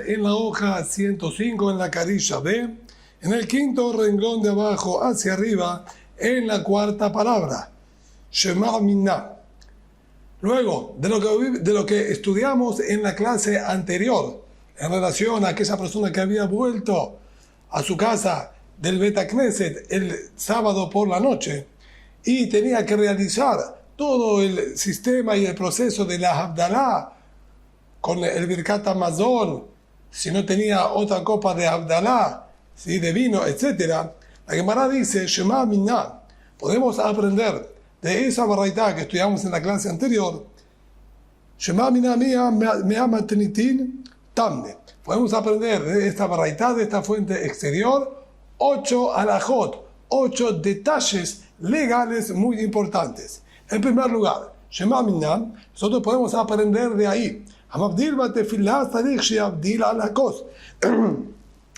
en la hoja 105 en la carilla B, en el quinto renglón de abajo hacia arriba, en la cuarta palabra, Shema Minna. Luego, de lo que estudiamos en la clase anterior, en relación a aquella persona que había vuelto a su casa del Bet Knesset el sábado por la noche y tenía que realizar todo el sistema y el proceso de la Havdalah con el Birkat Hamazon, si no tenía otra copa de Havdalah, ¿sí?, de vino, etc. La Gemara dice, Shema Minna, podemos aprender de esa baraita que estudiamos en la clase anterior, Shema Minna mea matnitin tamne. Podemos aprender de esta baraita, de esta fuente exterior, 8 alajot, 8 detalles legales muy importantes. En primer lugar, Shema Minna, nosotros podemos aprender de ahí.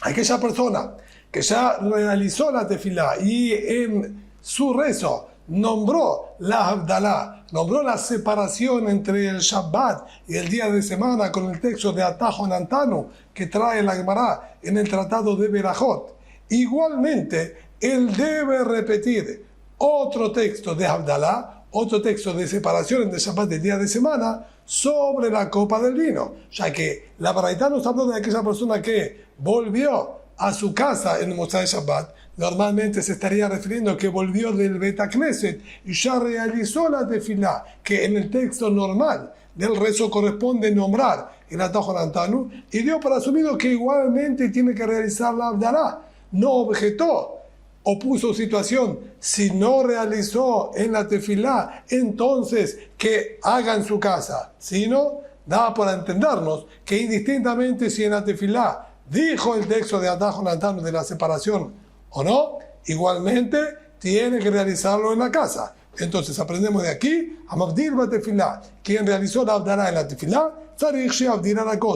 Aquella persona que ya realizó la tefilá y en su rezo nombró la Havdalah, nombró la separación entre el Shabbat y el día de semana con el texto de Atajo Nantanu que trae la Gemara en el tratado de Berajot. Igualmente, él debe repetir otro texto de Havdalah, otro texto de separación entre Shabbat y el día de semana sobre la copa del vino, ya que la baraita nos habló de aquella persona que volvió a su casa en el Motzai Shabbat. Normalmente se estaría refiriendo que volvió del Bet Knesset y ya realizó la tefilá, que en el texto normal del rezo corresponde nombrar el Atajo Nantanu, y dio por asumido que igualmente tiene que realizar la Havdalah. No objetó o puso situación, si no realizó en la tefilá, entonces que haga en su casa. Sino, da por entendernos que indistintamente si en la tefilá dijo el texto de Atajo Nantanu de la separación o no, igualmente tiene que realizarlo en la casa. Entonces aprendemos de aquí, Hamavdir Batefilá, quien realizó la Havdalah en la tefilá,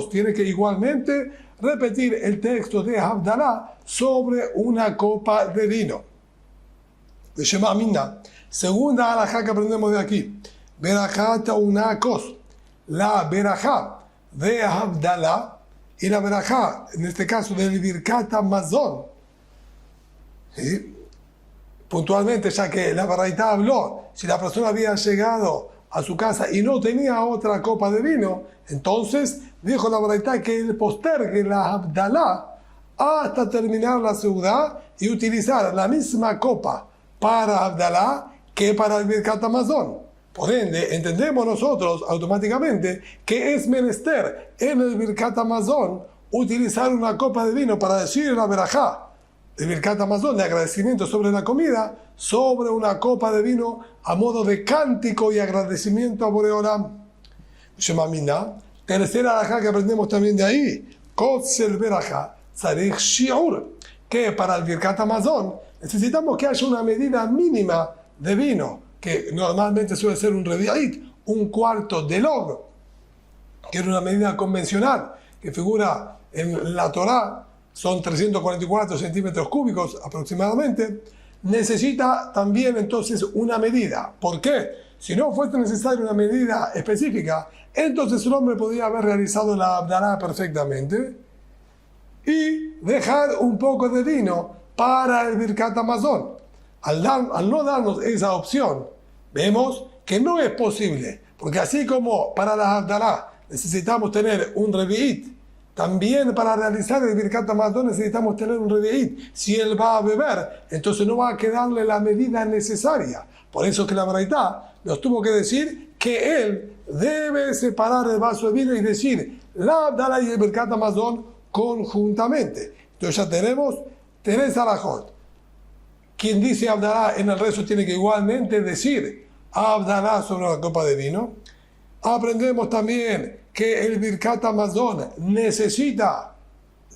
tiene que igualmente repetir el texto de Havdalah sobre una copa de vino. De Shema Minna, segunda alajá que aprendemos de aquí, Berajá Taunakos, la Berajá de Havdalah y la Berajá, en este caso del Birkat Hamazon. ¿Sí? Puntualmente, ya que la baraita habló, si la persona había llegado a su casa y no tenía otra copa de vino, entonces dijo la baraita que él postergue la Havdalah hasta terminar la seudá y utilizar la misma copa para Havdalah que para el Birkat Hamazon. Por ende, entendemos nosotros automáticamente que es menester en el Birkat Hamazon utilizar una copa de vino para decir la berajá de Birkat Hamazon, de agradecimiento sobre la comida, sobre una copa de vino a modo de cántico y agradecimiento a Boreolam. Shema Minna, tercera alajá que aprendemos también de ahí, Kotzel berajá tzarich shiur, que para el Birkat Hamazon necesitamos que haya una medida mínima de vino, que normalmente suele ser un revi'it, un cuarto de log, que es una medida convencional que figura en la Torá, son 344 centímetros cúbicos aproximadamente. Necesita también entonces una medida. ¿Por qué? Si no fuese necesaria una medida específica, entonces el hombre podría haber realizado la Havdalah perfectamente y dejar un poco de vino para el Birkat Hamazon. Al no darnos esa opción, vemos que no es posible, porque así como para la Havdalah necesitamos tener un revi'it, también para realizar el Birkat Hamazon necesitamos tener un revi'it. Si él va a beber, entonces no va a quedarle la medida necesaria. Por eso que la baraita nos tuvo que decir que él debe separar el vaso de vino y decir la Havdalah y el Birkat Hamazon conjuntamente. Entonces ya tenemos tres alajot. Quien dice Havdalah en el rezo tiene que igualmente decir Havdalah sobre la copa de vino. Aprendemos también que el Birkat Hamazon necesita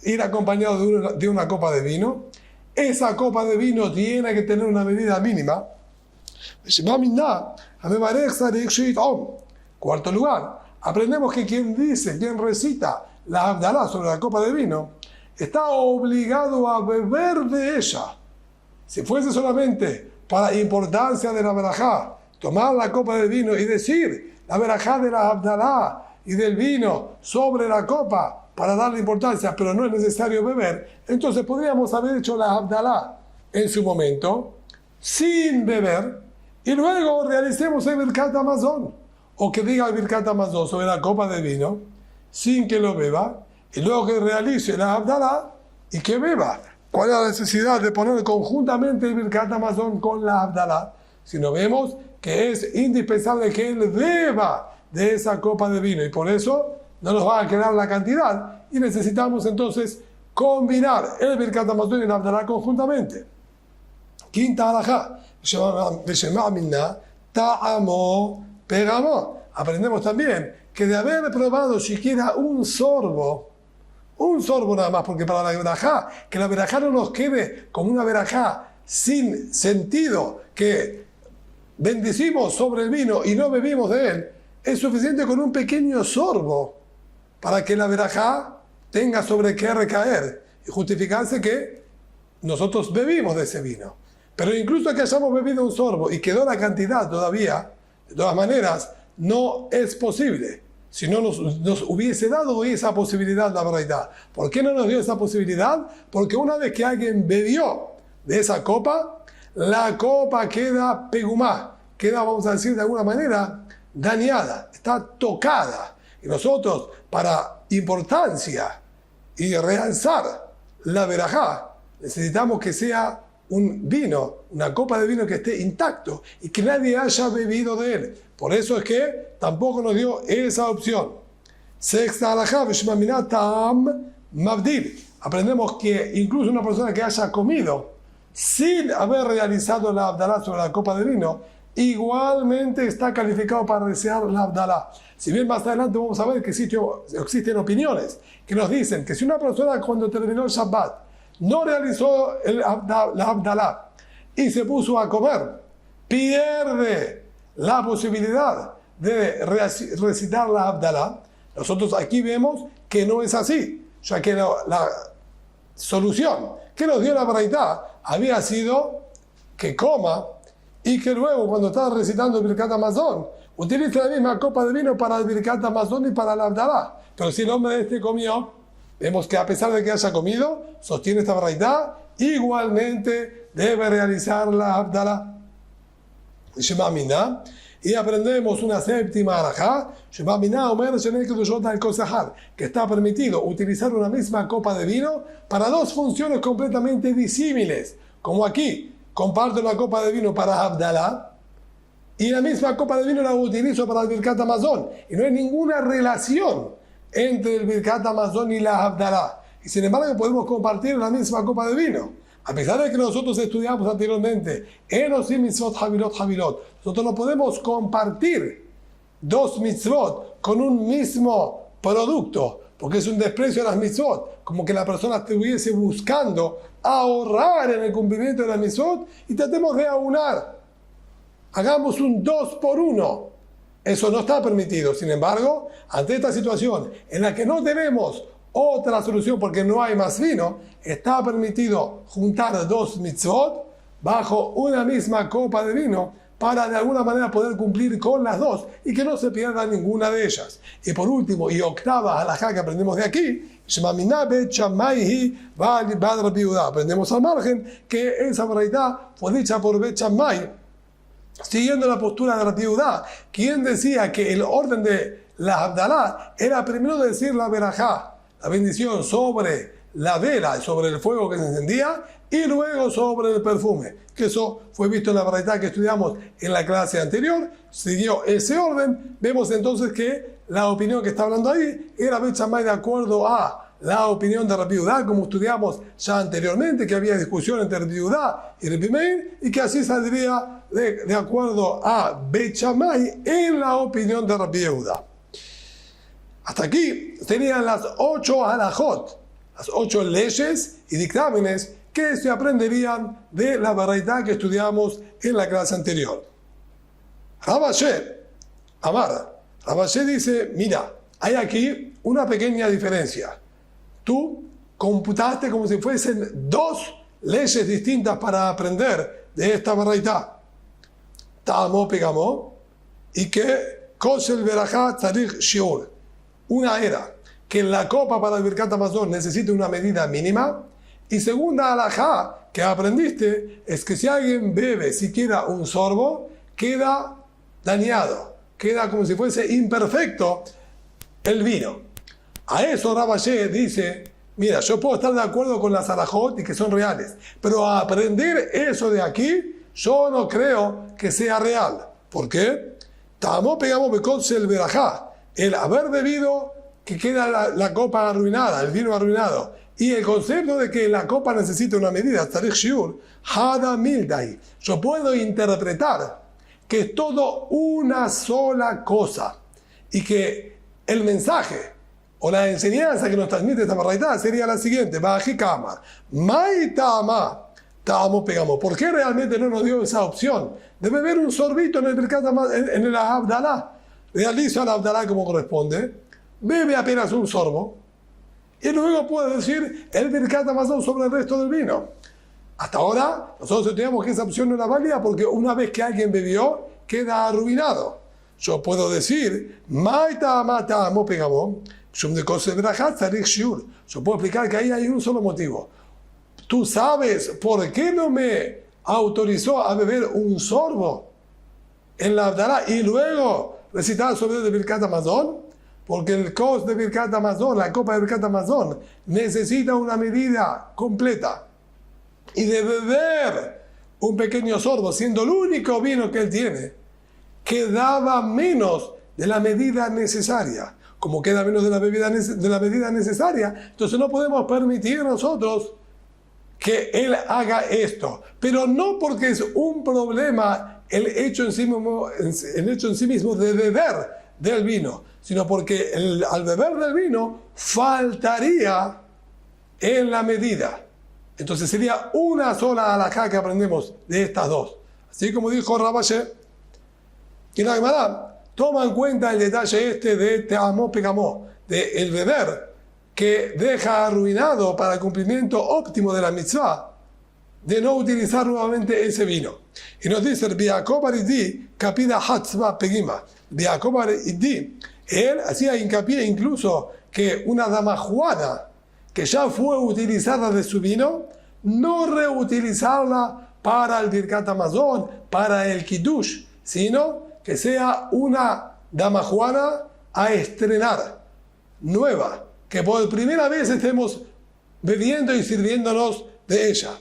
ir acompañado de una copa de vino. Esa copa de vino tiene que tener una medida mínima. Cuarto lugar, aprendemos que quien recita la Havdalah sobre la copa de vino, está obligado a beber de ella. Si fuese solamente para importancia de la berajá, tomar la copa de vino y decir la berajá de la Havdalah y del vino sobre la copa, para darle importancia, pero no es necesario beber, entonces podríamos haber hecho la Abdalá en su momento, sin beber, y luego realicemos el Birkat Hamazon, o que diga el Birkat Hamazon sobre la copa de vino, sin que lo beba, y luego que realice la Abdalá y que beba. ¿Cuál es la necesidad de poner conjuntamente el Birkat Hamazon con la Abdalá? Si no vemos que es indispensable que él beba de esa copa de vino, y por eso no nos va a quedar la cantidad, y necesitamos entonces combinar el Birkat Hamazon y la Abdalá conjuntamente. Quinta halajá, ta'amo pegamo. Aprendemos también que de haber probado siquiera un sorbo nada más, porque para la verajá, que la verajá no nos quede como una verajá sin sentido, que bendecimos sobre el vino y no bebimos de él, es suficiente con un pequeño sorbo para que la verajá tenga sobre qué recaer y justificarse que nosotros bebimos de ese vino. Pero incluso que hayamos bebido un sorbo y quedó la cantidad todavía, de todas maneras, no es posible. Si no nos hubiese dado esa posibilidad la verdad. ¿Por qué no nos dio esa posibilidad? Porque una vez que alguien bebió de esa copa, la copa queda pegumá, queda, vamos a decir de alguna manera, dañada, está tocada. Y nosotros, para importancia y realzar la verajá, necesitamos que sea un vino, una copa de vino que esté intacto y que nadie haya bebido de él. Por eso es que tampoco nos dio esa opción. Sexta halajá, v'shmaminat ta'am mabdil. Aprendemos que incluso una persona que haya comido sin haber realizado la Abdalá sobre la copa de vino, igualmente está calificado para desear la Abdalá. Si bien más adelante vamos a ver que existen opiniones que nos dicen que si una persona cuando terminó el Shabbat no realizó la Abdalá y se puso a comer, pierde la posibilidad de recitar la Abdalá. Nosotros aquí vemos que no es así, ya que la solución que nos dio la Braitá había sido que coma y que luego cuando está recitando el Birkat Hamazon utilice la misma copa de vino para el Birkat Hamazon y para la Abdalá. Pero si el hombre este comió, vemos que a pesar de que haya comido, sostiene esta braitá, igualmente debe realizar la Abdalá. Shema Miná. Y aprendemos una séptima halajá, Shema Miná Omer Shenei Kedushot al-Kosahar, que está permitido utilizar una misma copa de vino para dos funciones completamente disímiles. Como aquí, comparto la copa de vino para Abdalá, y la misma copa de vino la utilizo para el Birkat Hamazon. Y no hay ninguna relación entre el Birkat Hamazon y la Abdalá. Y sin embargo podemos compartir la misma copa de vino. A pesar de que nosotros estudiamos anteriormente Enos y Mitzvot Havilot, nosotros no podemos compartir dos mitzvot con un mismo producto, porque es un desprecio a las mitzvot, como que la persona estuviese buscando ahorrar en el cumplimiento de las mitzvot, y tratemos de aunar. Hagamos un 2 por 1. Eso no está permitido. Sin embargo, ante esta situación en la que no tenemos otra solución porque no hay más vino, está permitido juntar dos mitzvot bajo una misma copa de vino para de alguna manera poder cumplir con las dos y que no se pierda ninguna de ellas. Y por último, y octava halajá que aprendemos de aquí, aprendemos al margen que esa braitá fue dicha por Bet Shammai, siguiendo la postura de Rabbi Yehudá, quien decía que el orden de la Abdalá era primero decir la verajá, la bendición sobre la vela, sobre el fuego que se encendía, y luego sobre el perfume, que eso fue visto en la braitá que estudiamos en la clase anterior, siguió ese orden. Vemos entonces que la opinión que está hablando ahí era Bet Shammai de acuerdo a la opinión de Rabbi Yehudá, como estudiamos ya anteriormente, que había discusión entre Rabbi Yehudá y Rabbi Meir, y que así saldría de acuerdo a Bet Shammai en la opinión de Rabbi Yehudá. Hasta aquí serían las 8 halajot, las 8 leyes y dictámenes que se aprenderían de la braitá que estudiamos en la clase anterior. Rav Asher Amar, Rav Asher dice, mira, hay aquí una pequeña diferencia. Tú computaste como si fuesen dos leyes distintas para aprender de esta braitá. Ta'amo pegamo y que kosel verajá tzarich shiur. Una era que la copa para el Birkat Hamazon necesita una medida mínima. Y segunda halajá que aprendiste es que si alguien bebe siquiera un sorbo, queda dañado, queda como si fuese imperfecto el vino. A eso Rav Ashi dice, mira, yo puedo estar de acuerdo con las halajot y que son reales, pero a aprender eso de aquí, yo no creo que sea real. ¿Por qué? Tamo pegamos el verajá, el haber bebido que queda la copa arruinada, el vino arruinado. Y el concepto de que la copa necesita una medida, Tzarich Shiur, Hada Mildai. Yo puedo interpretar que es todo una sola cosa y que el mensaje o la enseñanza que nos transmite esta barraitá sería la siguiente: Baji Kamar, Mai Tama, Tamo pegamos. ¿Por qué realmente no nos dio esa opción de beber un sorbito en el Birkat Hamazon, en el Abdalá? Realiza el Abdalá como corresponde, bebe apenas un sorbo y luego puede decir el Birkat Hamazon sobre el resto del vino. Hasta ahora nosotros estudiamos que esa opción no era válida porque una vez que alguien bebió queda arruinado. Yo puedo decir Maita Mata Mo pegamos. Yo puedo explicar que ahí hay un solo motivo. ¿Tú sabes por qué no me autorizó a beber un sorbo en la Abdalá y luego recitar sobre el Birkat Hamazon? Porque el kos de Birkat Hamazon, la copa de Birkat Hamazon, necesita una medida completa. Y de beber un pequeño sorbo, siendo el único vino que él tiene, quedaba menos de la medida necesaria. Como queda menos de la medida necesaria, entonces no podemos permitir nosotros que él haga esto. Pero no porque es un problema el hecho en sí mismo de beber del vino, sino porque al beber del vino faltaría en la medida. Entonces sería una sola halajá que aprendemos de estas dos. Así como dijo Rav Ashi. Y la Gemara toma en cuenta el detalle este de Teamó Pegamó, de el beber que deja arruinado para el cumplimiento óptimo de la mitzvah, de no utilizar nuevamente ese vino. Y nos dice el Biakob Aridí, Kapida Hatzma Pegima. Biakob Aridí, él hacía hincapié incluso que una damajuana que ya fue utilizada de su vino, no reutilizarla para el Birkat Hamazon, para el Kiddush, sino que sea una damajuana a estrenar, nueva, que por primera vez estemos bebiendo y sirviéndonos de ella.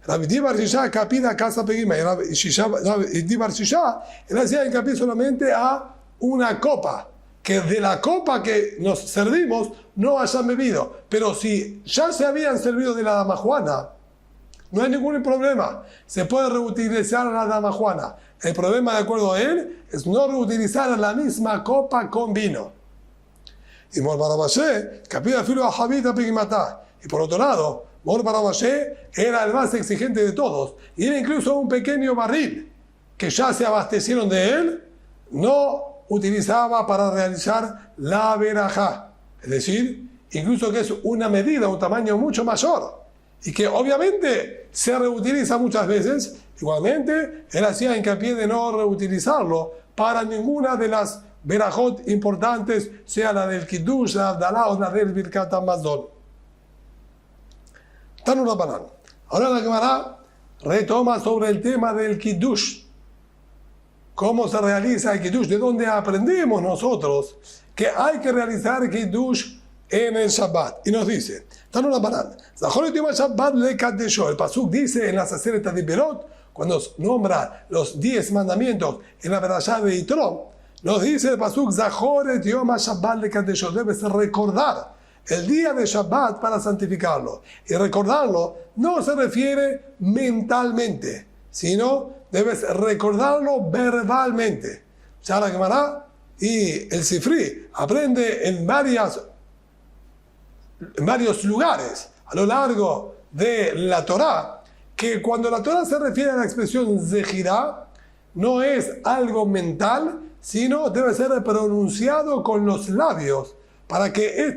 Rabbi Bar Shishá capida casa pegima, y Rabbi Bar Shishá, él hacía hincapié solamente a una copa, que de la copa que nos servimos no hayan bebido. Pero si ya se habían servido de la damajuana, no hay ningún problema. Se puede reutilizar la damajuana. El problema, de acuerdo a él, es no reutilizar la misma copa con vino. Y Mor Barabashe, capilla filo a Javita Pigimatá. Y por otro lado, Mor Barabashe era el más exigente de todos. Y era incluso un pequeño barril que ya se abastecieron de él, no utilizaba para realizar la verajá. Es decir, incluso que es una medida, un tamaño mucho mayor. Y que obviamente se reutiliza muchas veces. Igualmente, él hacía hincapié de no reutilizarlo para ninguna de las verajot importantes, sea la del Kiddush, la Abdalá o la del Birkat Hamazon. Tanu Rabbanan. Ahora la Gemara retoma sobre el tema del Kiddush. ¿Cómo se realiza el Kiddush? ¿De dónde aprendemos nosotros que hay que realizar Kiddush en el Shabbat? Y nos dice, Tanu Rabbanan, el pasuk dice en las Aseret Dibberot, cuando nombra los 10 mandamientos en la Perashá de Yitro, nos dice el pasuk, Zahoret Yom HaShabbat Lekadesho, debes recordar el día de Shabbat para santificarlo. Y recordarlo no se refiere mentalmente, sino debes recordarlo verbalmente. Ya la Gemara y el Sifri aprende en varios lugares a lo largo de la Torá, que cuando la Torá se refiere a la expresión Zehirá, no es algo mental, sino debe ser pronunciado con los labios, para que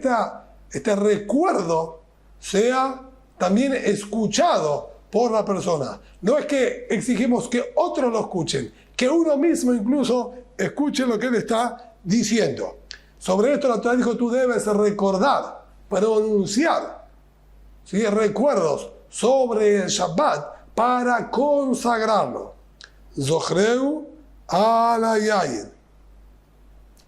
este recuerdo sea también escuchado por la persona. No es que exigimos que otros lo escuchen, que uno mismo incluso escuche lo que él está diciendo. Sobre esto la Torah dijo, tú debes recordar, pronunciar, ¿sí?, recuerdos sobre el Shabbat para consagrarlo. Zochreu ala yayin.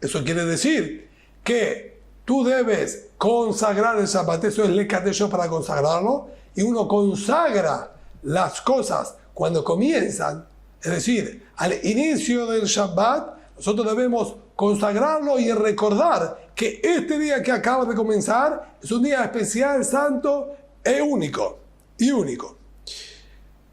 Eso quiere decir que tú debes consagrar el Shabbat. Eso es lekadesho, para consagrarlo. Y uno consagra las cosas cuando comienzan. Es decir, al inicio del Shabbat, nosotros debemos consagrarlo y recordar que este día que acaba de comenzar es un día especial, santo e único.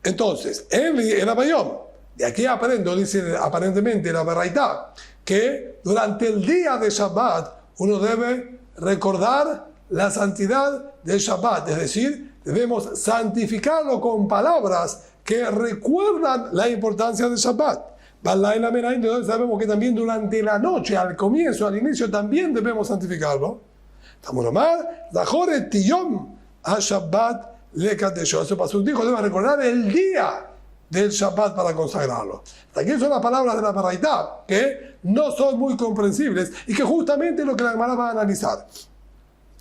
Entonces, en Abayom, de aquí aprendo, dice aparentemente la Baraitá, que durante el día de Shabbat uno debe recordar la santidad del Shabbat, es decir, debemos santificarlo con palabras que recuerdan la importancia del Shabbat. Entonces sabemos que también durante la noche, al comienzo, al inicio, también debemos santificarlo. Ese pasuk dijo, debe recordar el día del Shabbat para consagrarlo. Aquí son las palabras de la Baraitá, que no son muy comprensibles y que justamente es lo que la Gemara va a analizar.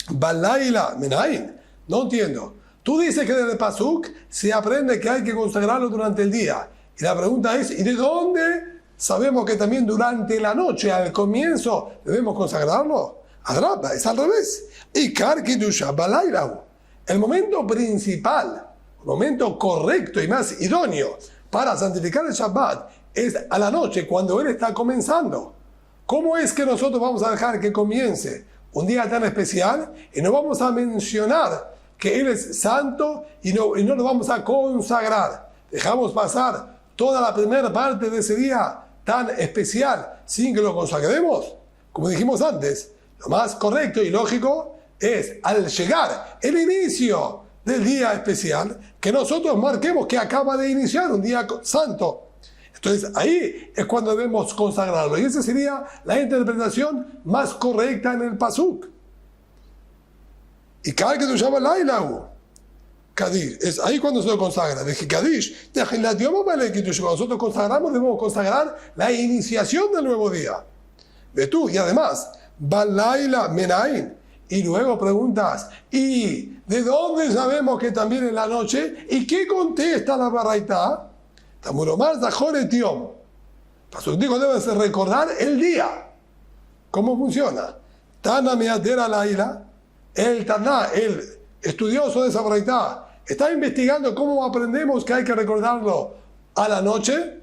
Balaila menain, no entiendo. Tú dices que del pasuk se aprende que hay que consagrarlo durante el día. Y la pregunta es, ¿y de dónde sabemos que también durante la noche, al comienzo, debemos consagrarlo? Adraba, es al revés. Ikar kidusha balaylahu. El momento principal, el momento correcto y más idóneo para santificar el Shabbat es a la noche, cuando él está comenzando. ¿Cómo es que nosotros vamos a dejar que comience un día tan especial y no vamos a mencionar que él es santo y no lo vamos a consagrar? Dejamos pasar toda la primera parte de ese día tan especial sin que lo consagremos. Como dijimos antes, lo más correcto y lógico es, al llegar el inicio del día especial, que nosotros marquemos que acaba de iniciar un día santo. Entonces ahí es cuando debemos consagrarlo. Y esa sería la interpretación más correcta en el pasuk. Y cada que tú llamas Lailahu, Kadish, es ahí cuando se lo consagra. Dije Kadish, cuando nosotros consagramos, debemos consagrar la iniciación del nuevo día. Ve tú, y además, Balaila Menain. Y luego preguntas, ¿y de dónde sabemos que también en la noche? ¿Y qué contesta la Baraitá? Tamuromar Zahor Etiom. Pasuk dijo, debes recordar el día. ¿Cómo funciona? Tana Meadera Laila, el Taná, el estudioso de esa Baraitá, está investigando cómo aprendemos que hay que recordarlo a la noche.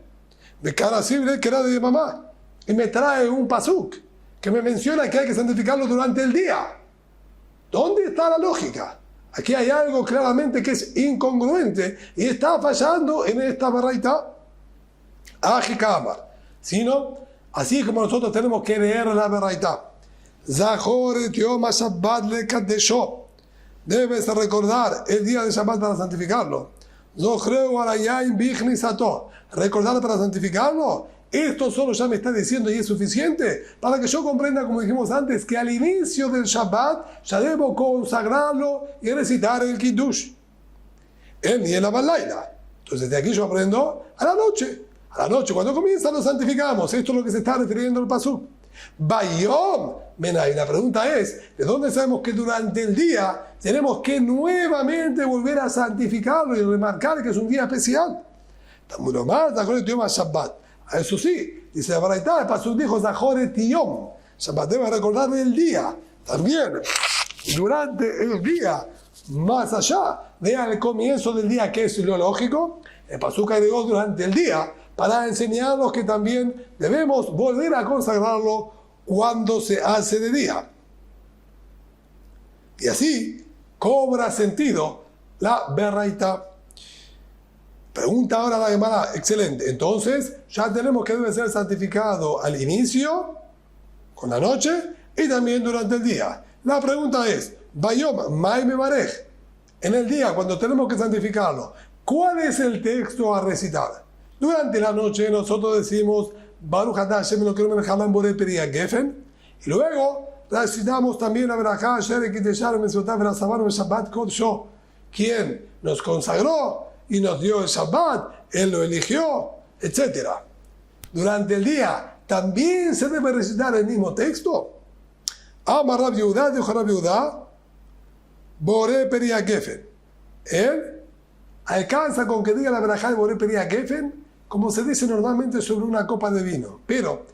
De cara simple, que era de mamá. Y me trae un pasuk que me menciona que hay que santificarlo durante el día. ¿Dónde está la lógica? Aquí hay algo claramente que es incongruente y está fallando en esta Baraitá. Ajikamar. Sino, así como nosotros tenemos que leer la Baraitá. Zahor et yom ha-Shabbat lekadesho. Debes recordar el día de Shabbat para santificarlo. Zochreu ala yain bichnisato. Recordar para santificarlo. Esto solo ya me está diciendo y es suficiente para que yo comprenda, como dijimos antes, que al inicio del Shabbat ya debo consagrarlo y recitar el Kiddush. En y en la Balaila. Entonces de aquí yo aprendo a la noche. A la noche, cuando comienza, lo santificamos. Esto es lo que se está refiriendo al pasuk. Bayom Menai. La pregunta es, ¿de dónde sabemos que durante el día tenemos que nuevamente volver a santificarlo y remarcar que es un día especial? Tamuromar, Zahor et yom ha-Shabbat. Eso sí, dice la Baraitá, el pasuk dijo Zahor et yom. Shabbat debe recordar el día. También, durante el día, más allá de al comienzo del día, que es lo lógico, el pasuk agregó durante el día para enseñarnos que también debemos volver a consagrarlo cuando se hace de día. Y así cobra sentido la Baraitá. Pregunta ahora la Gemara, excelente. Entonces, ya tenemos que debe ser santificado al inicio, con la noche, y también durante el día. La pregunta es, Bayom, Mai Mevarej, en el día, cuando tenemos que santificarlo, ¿cuál es el texto a recitar? Durante la noche nosotros decimos, Baruch atah Hashem Elokeinu melech haolam borei peri hagefen, y luego recitamos también la Berajá, Asher kiteshar mitzvotav v'nasavanu b'Shabbat kodsho, quien nos consagró y nos dio el Shabbat, Él lo eligió, etc. Durante el día, ¿también se debe recitar el mismo texto? Ama Rab Yehuda, dijo Rab Yehuda, Boré Peria Gefen. Él alcanza con que diga la verajá de Boré Peria Gefen, como se dice normalmente sobre una copa de vino. Pero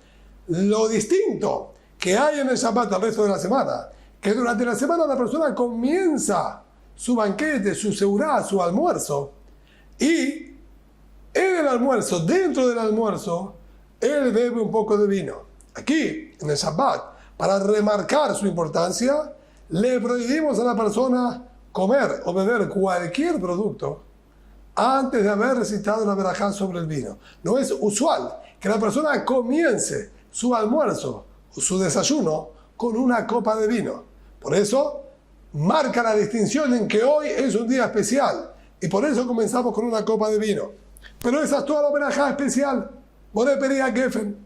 lo distinto que hay en el Shabbat al resto de la semana, que durante la semana la persona comienza su banquete, su seurá, su almuerzo, y en el almuerzo, dentro del almuerzo, él bebe un poco de vino. Aquí, en el Shabbat, para remarcar su importancia, le prohibimos a la persona comer o beber cualquier producto antes de haber recitado la verajá sobre el vino. No es usual que la persona comience su almuerzo o su desayuno con una copa de vino. Por eso, marca la distinción en que hoy es un día especial y por eso comenzamos con una copa de vino. Pero esa es toda la verajá especial. Boré Peria Gefen.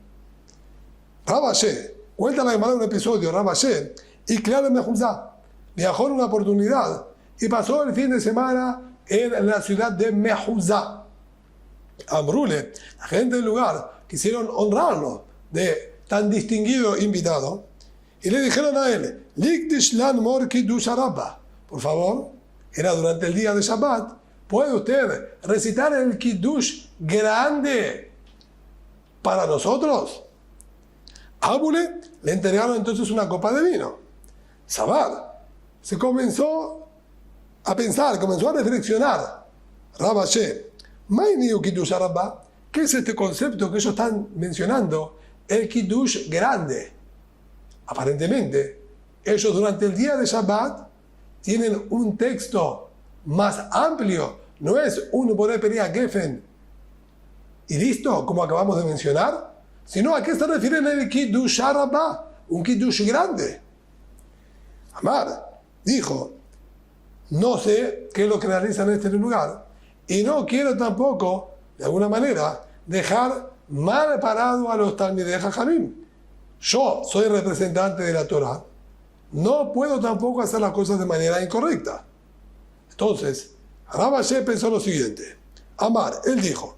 Rab Asher, cuenta la Gemara un episodio, Rab Asher, y claro en Mejuzá, viajó en una oportunidad y pasó el fin de semana en la ciudad de Mejuzá. Amrule, la gente del lugar, quisieron honrarlo de tan distinguido invitado y le dijeron a él, Likdish lan mor kiddush Rabba. Por favor, era durante el día de Shabbat, ¿puede usted recitar el kiddush grande para nosotros? Ábule le entregaron entonces una copa de vino. Sabar se comenzó a pensar, comenzó a reflexionar. Rab Asher, ¿qué es este concepto que ellos están mencionando? El kiddush grande. Aparentemente, ellos durante el día de Shabbat tienen un texto más amplio. No es un Boré Peria Gefen y listo, como acabamos de mencionar, sino a qué se refieren el kiddush Rabba, un kiddush grande. Amar dijo, no sé qué es lo que realizan en este lugar y no quiero tampoco, de alguna manera, dejar mal parado a los Talmidei Jajamim. Yo soy representante de la Torah, no puedo tampoco hacer las cosas de manera incorrecta. Entonces, Rab Asher pensó lo siguiente. Amar, él dijo,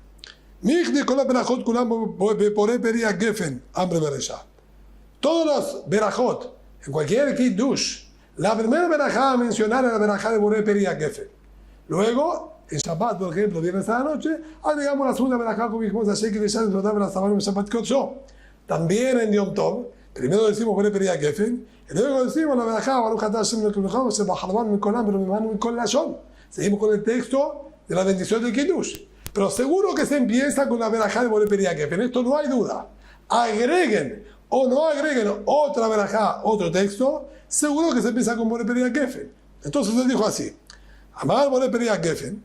todos los berajot, en cualquier kiddush, la primera verajá a mencionar es la verajá de Boré Peria Gefen. Luego, en Shabbat, por ejemplo, viernes a la noche, agregamos la segunda verajá como dijimos ayer que ya nos daba la sábana en Shabbat Kodsho. También en Yom Tov, primero decimos Boré Peria Gefen, y luego decimos la verajá Baruch atah Hashem Elokeinu melech haolam asher b'chalavan mikol am v'mimanu mikol lashon. Seguimos con el texto de la bendición del kiddush. Pero seguro que se empieza con la verajá de Boré Peria Gefen. Esto no hay duda. Agreguen o no agreguen otra verajá, otro texto, seguro que se empieza con Boré Peria Gefen. Entonces él dijo así, Amar Boré Peria Gefen,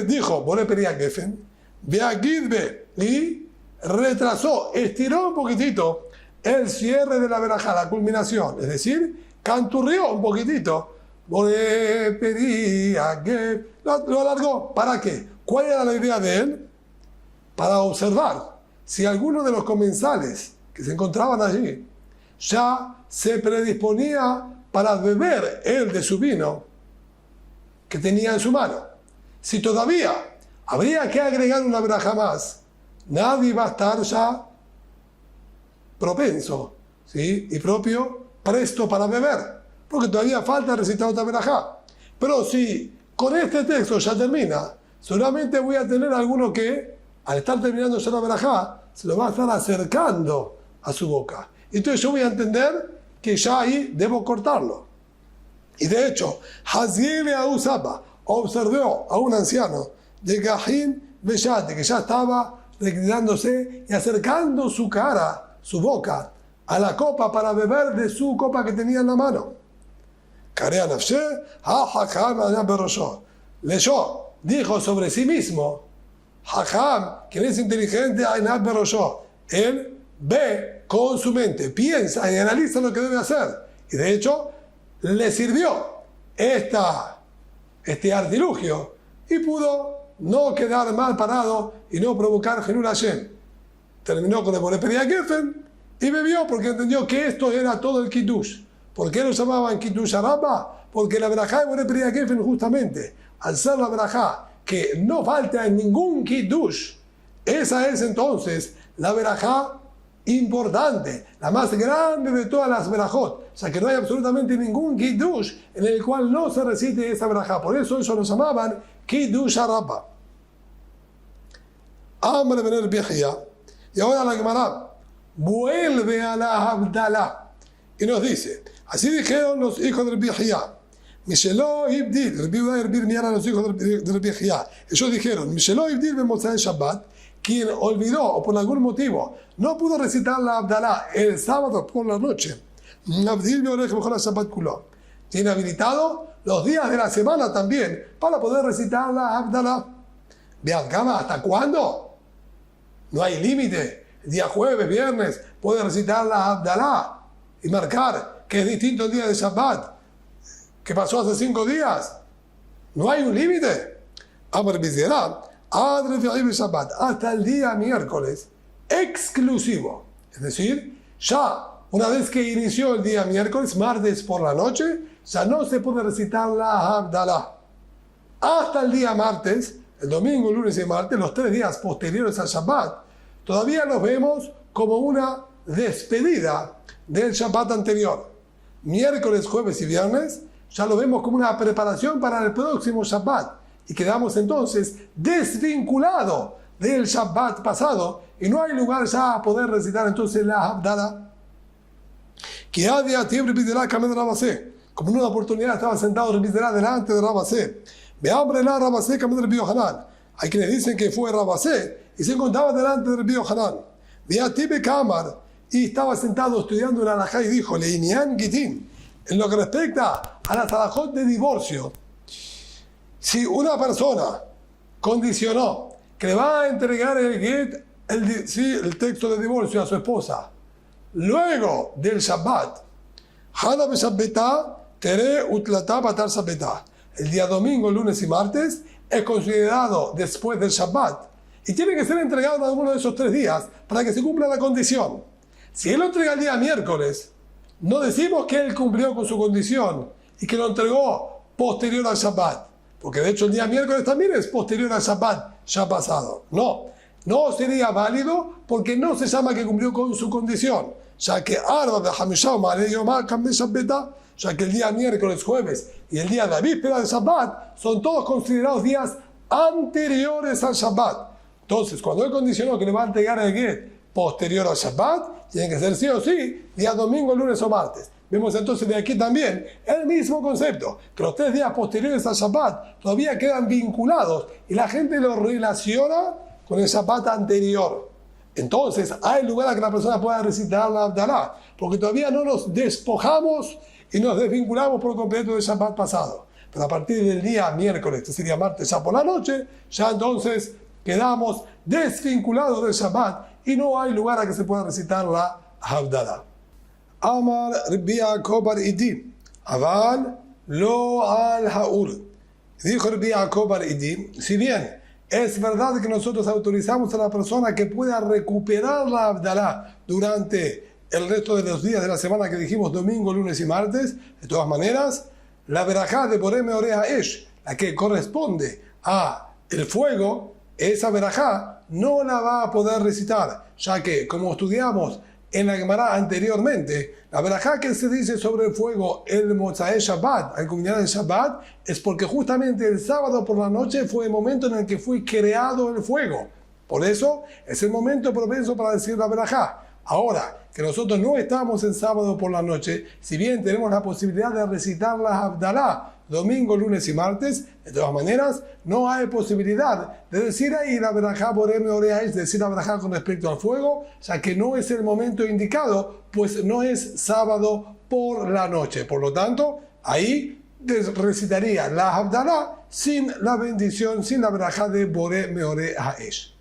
dijo Boré Peria Gefen, Beagidbe, y retrasó, estiró un poquitito el cierre de la verajá, la culminación, es decir, canturrió un poquitito, Boré Peria Gefen, lo alargó. ¿Para qué? ¿Cuál era la idea de él? Para observar si alguno de los comensales que se encontraban allí ya se predisponía para beber él de su vino que tenía en su mano. Si todavía habría que agregar una verajá más, nadie va a estar ya propenso, ¿sí? Y propio, presto para beber, porque todavía falta recitar otra verajá. Pero si con este texto ya termina, solamente voy a tener alguno que, al estar terminando ya la verajá, se lo va a estar acercando a su boca. Entonces yo voy a entender que ya ahí debo cortarlo. Y de hecho, Haziel Ausaba observó a un anciano de Gahim Beshate, que ya estaba reclinándose y acercando su cara, su boca, a la copa para beber de su copa que tenía en la mano. Leyó, dijo sobre sí mismo, Hajam, quien es inteligente, él ve con su mente, piensa y analiza lo que debe hacer. Y de hecho, le sirvió este artilugio y pudo no quedar mal parado y no provocar Hilul Hashem. Terminó con el Boré Peria Gefen y bebió porque entendió que esto era todo el kiddush. ¿Por qué lo llamaban kiddush Rabba? Porque la verajá de Boré Peria Gefen, justamente, al ser la verajá que no falta en ningún kiddush, esa es entonces la verajá importante, la más grande de todas las verajot. O sea que no hay absolutamente ningún kiddush en el cual no se recite esta verajá. Por eso lo llamaban kiddush araba. Amr ben Rabbi Hia. Y ahora la Gemara vuelve a la Havdalah y nos dice, así dijeron los hijos de Rabbi Hia. Mishelo Ibdil, Rabbi Uda y Rabbi Irmiyah eran los hijos de Rabbi Hia. Ellos dijeron, Mishelo Ibdil ben Motzei Shabbat, quien olvidó o por algún motivo no pudo recitar la Havdalah el sábado por la noche, tiene habilitado los días de la semana también para poder recitar la Havdalah. Vean, ¿hasta cuándo? No hay límite. El día jueves, viernes, puede recitar la Havdalah y marcar que es distinto el día de Shabbat, que pasó hace 5 días. No hay un límite. Hasta el día miércoles exclusivo. Es decir, ya una vez que inició el día miércoles, martes por la noche, ya no se puede recitar la Havdalah. Hasta el día martes, el domingo, lunes y martes, los 3 días posteriores al Shabbat, todavía los vemos como una despedida del Shabbat anterior. Miércoles, jueves y viernes, ya lo vemos como una preparación para el próximo Shabbat. Y quedamos entonces desvinculados del Shabbat pasado y no hay lugar ya a poder recitar entonces la Havdalah. Como en una oportunidad estaba sentado Rabbi Zerah delante de Rabasé. Hay quienes dicen que fue Rabasé y se encontraba delante de Rabbi Yohanan. Y estaba sentado estudiando la halajá y dijo, en lo que respecta a las halajot de divorcio, si una persona condicionó que le va a entregar el get, el texto de divorcio a su esposa, luego del Shabbat, el día domingo, lunes y martes, es considerado después del Shabbat y tiene que ser entregado en alguno de esos 3 días para que se cumpla la condición. Si él lo entrega el día miércoles, no decimos que él cumplió con su condición y que lo entregó posterior al Shabbat, porque de hecho el día miércoles también es posterior al Shabbat ya pasado. No sería válido porque no se llama que cumplió con su condición, ya que el día miércoles, jueves y el día de la víspera del Shabbat son todos considerados días anteriores al Shabbat. Entonces, cuando él condicionó que le va a entregar el get posterior al Shabbat, tiene que ser sí o sí día domingo, lunes o martes. Vemos entonces de aquí también el mismo concepto, que los 3 días posteriores al Shabbat todavía quedan vinculados y la gente lo relaciona con el Shabbat anterior. Entonces hay lugar a que la persona pueda recitar la Havdalah, porque todavía no nos despojamos y nos desvinculamos por completo del Shabbat pasado. Pero a partir del día miércoles, que sería martes ya por la noche, ya entonces quedamos desvinculados del Shabbat y no hay lugar a que se pueda recitar la Havdalah. Amar Rabbi Yaakov bar Idi, aval lo al haur. Dijo Rabbi Yaakov bar Idi, si bien es verdad que nosotros autorizamos a la persona que pueda recuperar la Havdalah durante el resto de los días de la semana que dijimos domingo, lunes y martes, de todas maneras, la verajá de Boré Meoreh Ha'esh, la que corresponde a el fuego, esa verajá no la va a poder recitar, ya que, como estudiamos en la Gemara anteriormente, la verajá que se dice sobre el fuego el Motzei Shabbat, al culminar el Shabbat, es porque justamente el sábado por la noche fue el momento en el que fue creado el fuego. Por eso es el momento propenso para decir la verajá. Ahora, que nosotros no estamos en sábado por la noche, si bien tenemos la posibilidad de recitar la Havdalah domingo, lunes y martes, de todas maneras, no hay posibilidad de decir ahí la verajá Boré Meoreh Ha'esh, decir la verajá con respecto al fuego, ya que no es el momento indicado, pues no es sábado por la noche. Por lo tanto, ahí recitaría la Havdalah sin la bendición, sin la verajá de Boré Meoreh Ha'esh.